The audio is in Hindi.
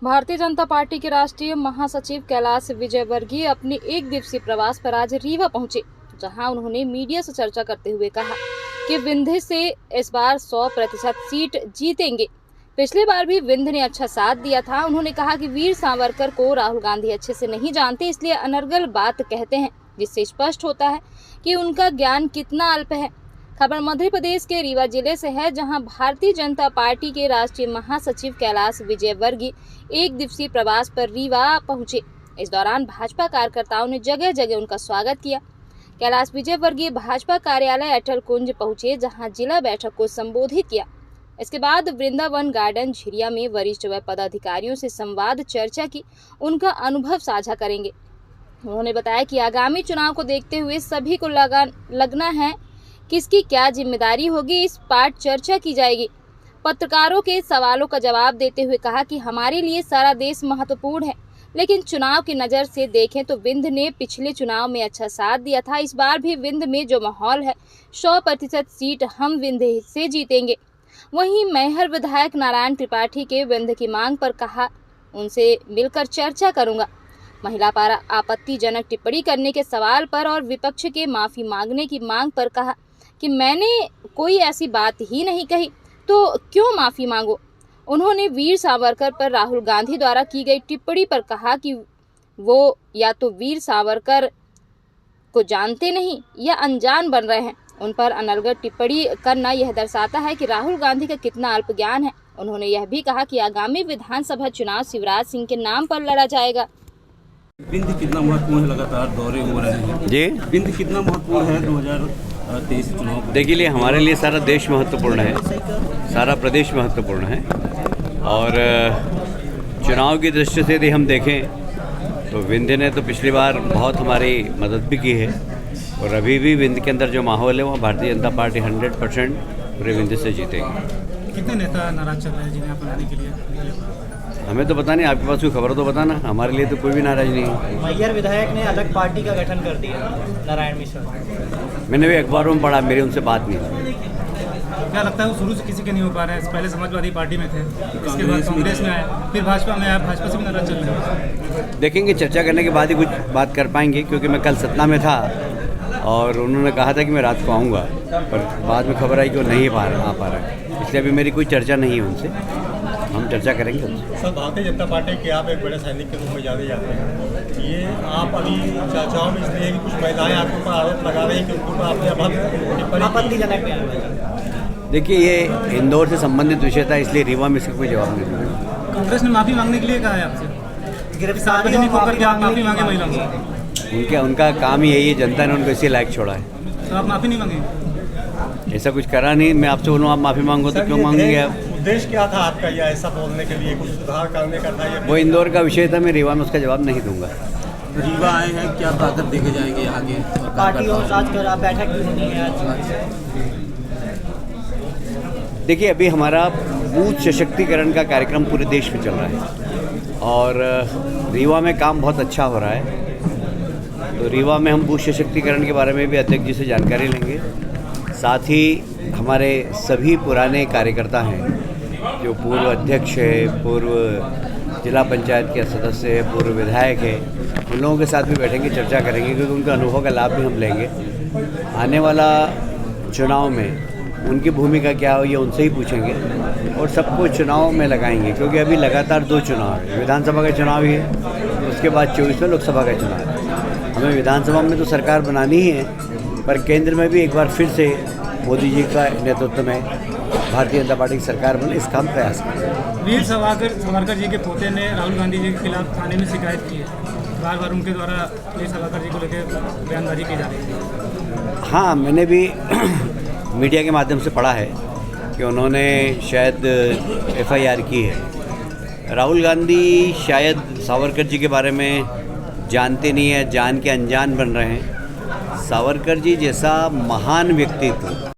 भारतीय जनता पार्टी के राष्ट्रीय महासचिव कैलाश विजयवर्गीय अपने एक दिवसीय प्रवास पर आज रीवा पहुंचे, जहां उन्होंने मीडिया से चर्चा करते हुए कहा कि विंध्य से इस बार 100% सीट जीतेंगे। पिछली बार भी विंध्य ने अच्छा साथ दिया था। उन्होंने कहा कि वीर सावरकर को राहुल गांधी अच्छे से नहीं जानते, इसलिए अनर्गल बात कहते हैं, जिससे स्पष्ट होता है कि उनका ज्ञान कितना अल्प है। खबर मध्य प्रदेश के रीवा जिले से है, जहां भारतीय जनता पार्टी के राष्ट्रीय महासचिव कैलाश विजयवर्गीय एक दिवसीय प्रवास पर रीवा पहुंचे। इस दौरान भाजपा कार्यकर्ताओं ने जगह जगह उनका स्वागत किया। कैलाश विजयवर्गीय भाजपा कार्यालय अटल कुंज पहुंचे, जहां जिला बैठक को संबोधित किया। इसके बाद वृंदावन गार्डन झिरिया में वरिष्ठ व पदाधिकारियों से संवाद चर्चा की, उनका अनुभव साझा करेंगे। उन्होंने बताया कि आगामी चुनाव को देखते हुए सभी को लगना है किसकी क्या जिम्मेदारी होगी, इस पर चर्चा की जाएगी। पत्रकारों के सवालों का जवाब देते हुए कहा कि हमारे लिए सारा देश महत्वपूर्ण है, लेकिन चुनाव की नज़र से देखें तो विंध्य ने पिछले चुनाव में अच्छा साथ दिया था। इस बार भी विंध्य में जो माहौल है, 100% सीट हम विंध्य से जीतेंगे। वहीं मैहर विधायक नारायण त्रिपाठी के विंध्य की मांग पर कहा, उनसे मिलकर चर्चा करूंगा। महिला पर आपत्तिजनक टिप्पणी करने के सवाल पर और विपक्ष के माफी मांगने की मांग पर कहा कि मैंने कोई ऐसी बात ही नहीं कही, तो क्यों माफी मांगो। उन्होंने वीर सावरकर पर राहुल गांधी द्वारा की गई टिप्पणी पर कहा कि वो या तो वीर सावरकर को जानते नहीं या अनजान बन रहे हैं। उन पर अनर्गल टिप्पणी करना यह दर्शाता है कि राहुल गांधी का कितना अल्प ज्ञान है। उन्होंने यह भी कहा कि आगामी विधानसभा चुनाव शिवराज सिंह के नाम पर लड़ा जाएगा। विंध्य कितना महत्वपूर्ण है, लगातार दौरे हो रहे हैं जी। विंध्य कितना महत्वपूर्ण है 2023 चुनाव? देखिए, हमारे लिए सारा देश महत्वपूर्ण है, सारा प्रदेश महत्वपूर्ण है। और चुनाव की दृष्टि से यदि हम देखें तो विंध्य ने तो पिछली बार बहुत हमारी मदद भी की है, और अभी भी विंध्य के अंदर जो माहौल है वो भारतीय जनता पार्टी 100% पूरे विंध्य से जीतेगी। कितने नेता नाराज चल रहे हैं जिन्हें आप बनाने के लिए? हमें तो पता नहीं, आपके पास कोई खबर तो बताना। हमारे लिए तो कोई भी नाराज नहीं है। मैहर विधायक ने अलग पार्टी का गठन कर दिया, नारायण मिश्रा। मैंने भी अखबारों में पढ़ा, मेरी उनसे बात नहीं हुई। क्या लगता है वो शुरू से किसी के नहीं हो पा रहे हैं? पहले समाजवादी पार्टी में थे, इसके बाद कांग्रेस में आए, फिर भाजपा में आया, भाजपा से भी नाराज चल रहे हैं। देखेंगे, चर्चा करने के बाद ही कुछ बात कर पाएंगे, क्योंकि मैं कल सतना में था और उन्होंने कहा था कि मैं रात को आऊँगा, पर बाद में खबर आई कि वो नहीं आ पा रहा है, इसलिए अभी मेरी कोई चर्चा नहीं है उनसे। हम चर्चा करेंगे उनसे। सर, भारतीय जनता पार्टी के आप एक बड़े सैनिक के रूप में जाने जाते हैं। ये आप अभी चर्चाओं में इसलिए कि कुछ महिलाएं आपके ऊपर आरोप लगा रही हैं कि उनको आपने आपत्तिजनक बयान। देखिए, ये इंदौर से संबंधित विषय था, इसलिए रीवा में इसका कोई जवाब नहीं दूँगा। कांग्रेस ने माफी मांगने के लिए कहा है आपसे, गिरफ्तारी होकर के आप माफी मांगे महिलाओं से? उनका काम ही यही है, जनता ने उनको इसी लायक छोड़ा है। तो आप माफी नहीं मांगे? ऐसा कुछ करा नहीं। मैं आपसे बोलूँ आप माफ़ी मांगो तो क्यों मांगेंगे आप? उद्देश्य क्या था आपका, या ऐसा बोलने के लिए कुछ सुधार करने का था? वो इंदौर का विषय था, मैं रीवा में उसका जवाब नहीं दूंगा। रीवा आए हैं, क्या ताकत देखे जाएंगे आगे? पार्टी और साथ कर बैठक भी होनी है आज। देखिए, अभी हमारा बूथ सशक्तिकरण का कार्यक्रम पूरे देश में चल रहा है, और रीवा में काम बहुत अच्छा हो रहा है। तो रीवा में हम बूथ सशक्तिकरण के बारे में भी अध्यक्ष जी से जानकारी लेंगे। साथ ही हमारे सभी पुराने कार्यकर्ता हैं, जो पूर्व अध्यक्ष है, पूर्व जिला पंचायत के सदस्य है, पूर्व विधायक है, उन लोगों के साथ भी बैठेंगे, चर्चा करेंगे, क्योंकि उनका अनुभव का लाभ भी हम लेंगे। आने वाला चुनाव में उनकी भूमिका क्या हो, ये उनसे ही पूछेंगे, और सबको चुनाव में लगाएंगे, क्योंकि अभी लगातार 2 चुनाव है। विधानसभा का चुनाव ही है, उसके बाद 24 में लोकसभा का चुनाव है। हमें विधानसभा में तो सरकार बनानी ही है, पर केंद्र में भी एक बार फिर से मोदी जी का नेतृत्व में भारतीय जनता पार्टी की सरकार बने, इसका हम प्रयास करें। वीर सावरकर जी के पोते ने राहुल गांधी जी के खिलाफ थाने में शिकायत की है, बार बार उनके द्वारा वीर सावरकर जी को लेकर बयानबाजी की जा रही है। हाँ, मैंने भी मीडिया के माध्यम से पढ़ा है कि उन्होंने शायद FIR की है। राहुल गांधी शायद सावरकर जी के बारे में जानते नहीं है, जान के अनजान बन रहे हैं। सावरकर जी जैसा महान व्यक्तित्व